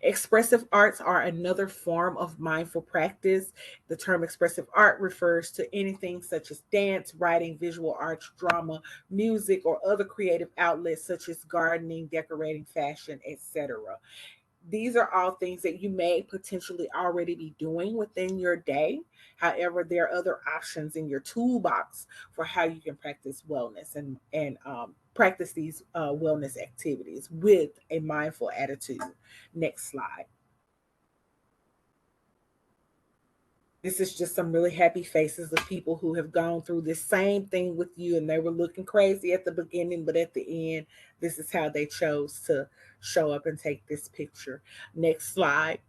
Expressive arts are another form of mindful practice. The term expressive art refers to anything such as dance, writing, visual arts, drama, music, or other creative outlets such as gardening, decorating, fashion, etc. These are all things that you may potentially already be doing within your day. However, there are other options in your toolbox for how you can practice wellness and practice these wellness activities with a mindful attitude. Next slide. This is just some really happy faces of people who have gone through this same thing with you, and they were looking crazy at the beginning, but at the end, this is how they chose to show up and take this picture. Next slide.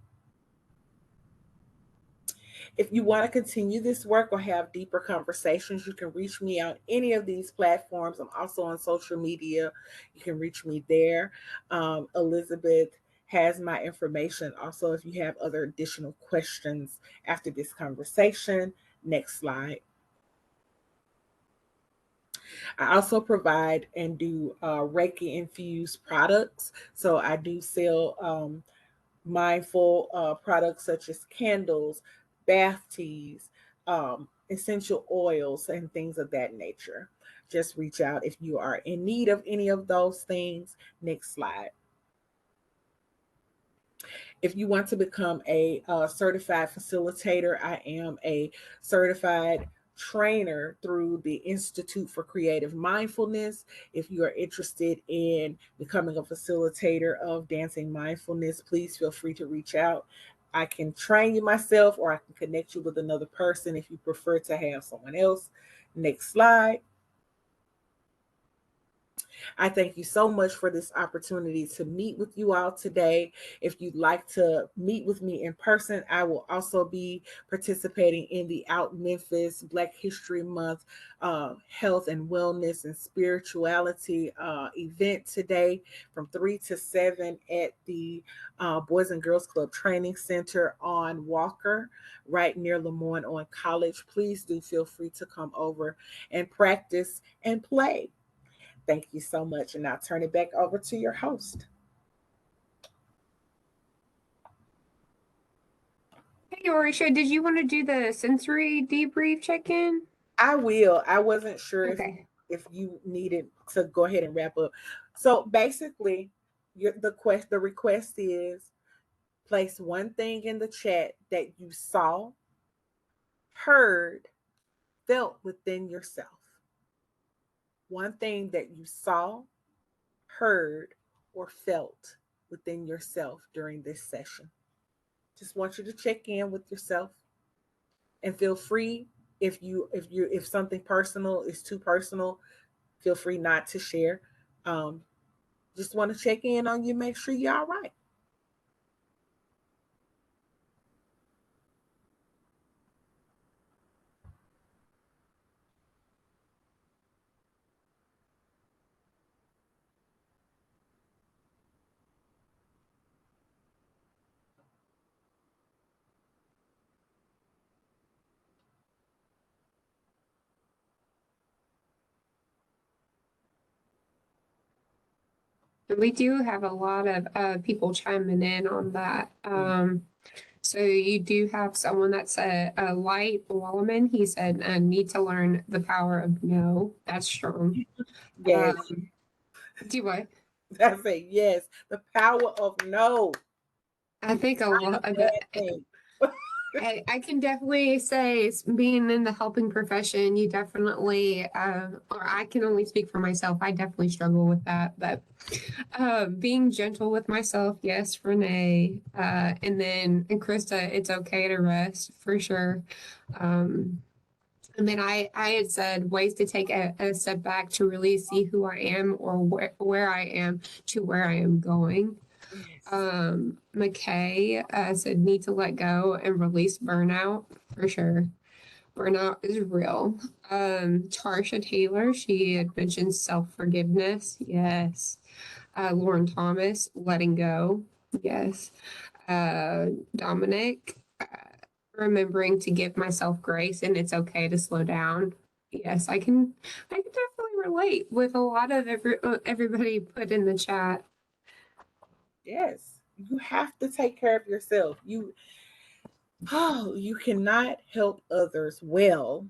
If you want to continue this work or have deeper conversations, you can reach me on any of these platforms. I'm also on social media. You can reach me there. Elizabeth has my information. Also, if you have other additional questions after this conversation, next slide. I also provide and do Reiki infused products. So I do sell mindful products such as candles, bath teas, essential oils, and things of that nature. Just reach out if you are in need of any of those things. Next slide. If you want to become a certified facilitator, I am a certified trainer through the Institute for Creative Mindfulness. If you are interested in becoming a facilitator of dancing mindfulness, please feel free to reach out. I can train you myself, or I can connect you with another person if you prefer to have someone else. Next slide. I thank you so much for this opportunity to meet with you all today. If you'd like to meet with me in person, I will also be participating in the Out Memphis Black History Month Health and Wellness and Spirituality event today from 3 to 7 at the Boys and Girls Club Training Center on Walker, right near Lemoyne on College. Please do feel free to come over and practice and play. Thank you so much. And I'll turn it back over to your host. Hey, Orisha, did you want to do the sensory debrief check-in? I will. I wasn't sure Okay. if you needed to go ahead and wrap up. So basically, the request is place one thing in the chat that you saw, heard, felt within yourself. One thing that you saw, heard, or felt within yourself during this session. Just want you to check in with yourself and feel free if something personal is too personal, feel free not to share. Um, just want to check in on you, make sure you're all right. We do have a lot of people chiming in on that. So you do have someone that's a light woman. He said, I need to learn the power of no. That's strong. Yes. Do what? I say yes. The power of no. I think a Not lot a of bad it. thing. I can definitely say, being in the helping profession, you definitely, or I can only speak for myself. I definitely struggle with that, but being gentle with myself, yes, Renee, and Krista, it's okay to rest for sure. Um, and then I had said ways to take a step back to really see who I am or where I am to where I am going. Yes. McKay said need to let go and release burnout for sure. Burnout is real. Tarsha Taylor, she had mentioned self-forgiveness. Yes. Lauren Thomas, letting go. Yes. Dominic, remembering to give myself grace and it's okay to slow down. Yes, I can definitely relate with a lot of everybody put in the chat. Yes. You have to take care of yourself. You cannot help others well.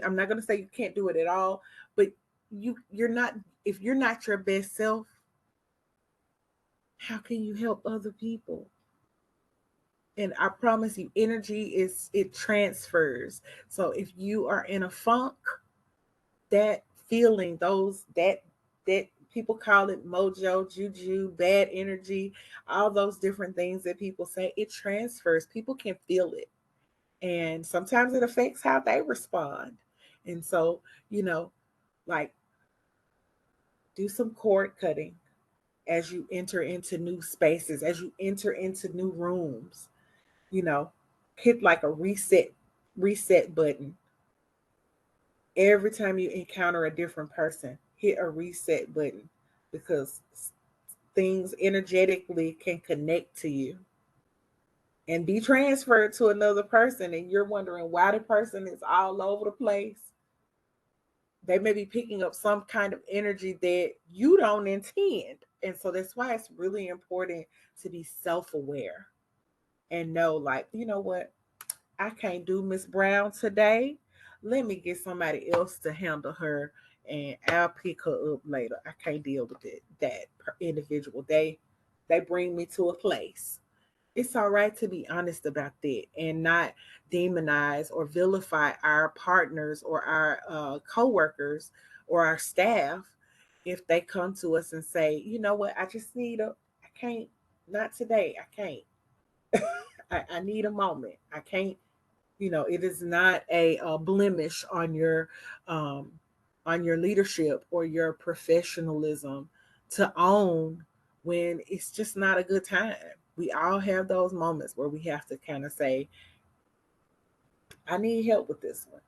I'm not going to say you can't do it at all, but you're not, if you're not your best self, how can you help other people? And I promise you, energy it transfers. So if you are in a funk, that feeling, that people call it mojo, juju, bad energy, all those different things that people say, it transfers. People can feel it. And sometimes it affects how they respond. And so, you know, like, do some cord cutting as you enter into new spaces, as you enter into new rooms, you know, hit like a reset button. Every time you encounter a different person, hit a reset button, because things energetically can connect to you and be transferred to another person, and you're wondering why the person is all over the place. They may be picking up some kind of energy that you don't intend. And so that's why it's really important to be self-aware and know, like, you know what, I can't do Miss Brown today. Let me get somebody else to handle her, and I'll pick her up later. I can't deal with that individual. They bring me to a place. It's all right to be honest about that and not demonize or vilify our partners or our co-workers or our staff if they come to us and say, you know what, I just need I can't, not today, I can't. I need a moment. I can't, it is not a blemish um, on your leadership or your professionalism to own when it's just not a good time. We all have those moments where we have to kind of say, I need help with this one.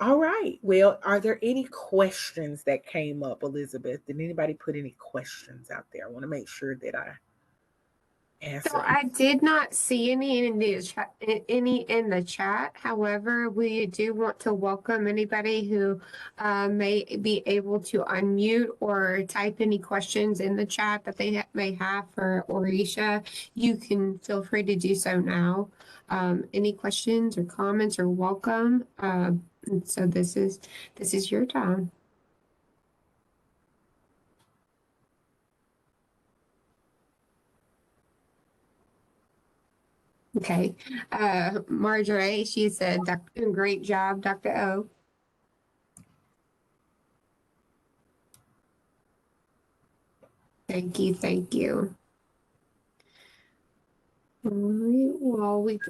All right. Well, are there any questions that came up, Elizabeth? Did anybody put any questions out there? I want to make sure that I So answer. I did not see any in the chat. However, we do want to welcome anybody who may be able to unmute or type any questions in the chat that they may have for Orisha. You can feel free to do so now. Any questions or comments are welcome. So this is your time. Okay. Marjorie, she said, great job, Dr. O. Thank you, thank you. All right, well, we've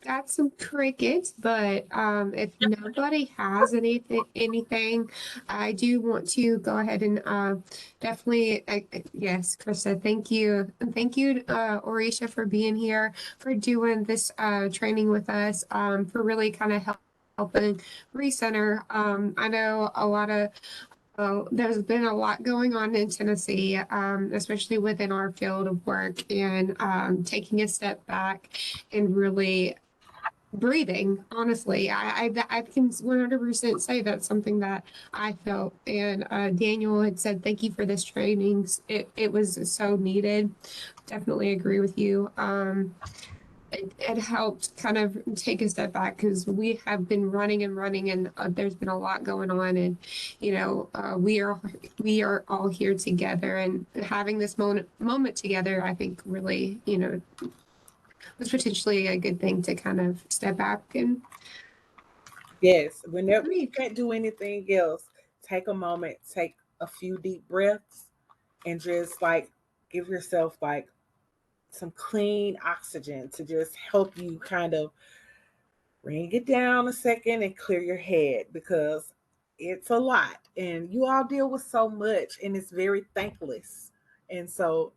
got some crickets, but if nobody has anything, I do want to go ahead and definitely, yes, Krista, thank you. And thank you, Orisha, for being here, for doing this training with us, for really kind of helping recenter. I know a lot of there's been a lot going on in Tennessee, especially within our field of work, and taking a step back and really breathing. Honestly, I can 100% say that's something that I felt. And Daniel had said, "Thank you for this training. It was so needed." Definitely agree with you. it helped kind of take a step back because we have been running and running, and there's been a lot going on, and we are all here together, and having this moment together, I think really was potentially a good thing to kind of step back and Yes, whenever you breathe. can't do anything else, take a moment, take a few deep breaths, and just like give yourself like some clean oxygen to just help you kind of bring it down a second and clear your head, because it's a lot and you all deal with so much and it's very thankless. And so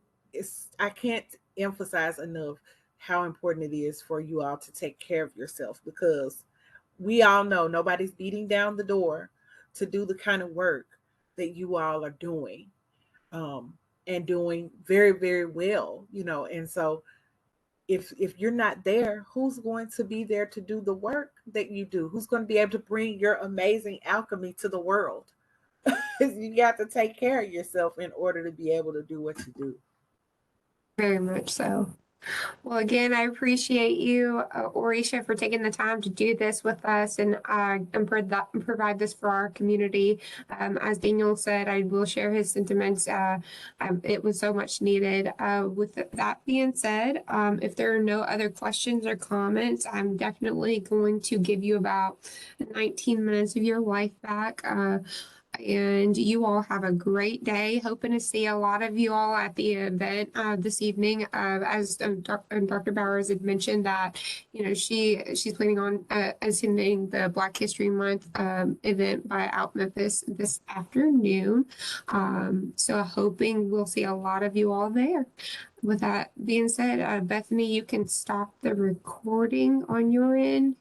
I can't emphasize enough how important it is for you all to take care of yourself, because we all know nobody's beating down the door to do the kind of work that you all are doing, um, and doing very, very well, and so if you're not there, who's going to be there to do the work that you do? Who's going to be able to bring your amazing alchemy to the world? You got to take care of yourself in order to be able to do what you do. Very much so. Well, again, I appreciate you, Orisha, for taking the time to do this with us and provide this for our community. As Daniel said, I will share his sentiments. It was so much needed. With that being said, if there are no other questions or comments, I'm definitely going to give you about 19 minutes of your life back. And you all have a great day. Hoping to see a lot of you all at the event this evening. As Dr. Bowers had mentioned that, she's planning on attending the Black History Month event by Out Memphis this afternoon. So hoping we'll see a lot of you all there. With that being said, Bethany, you can stop the recording on your end.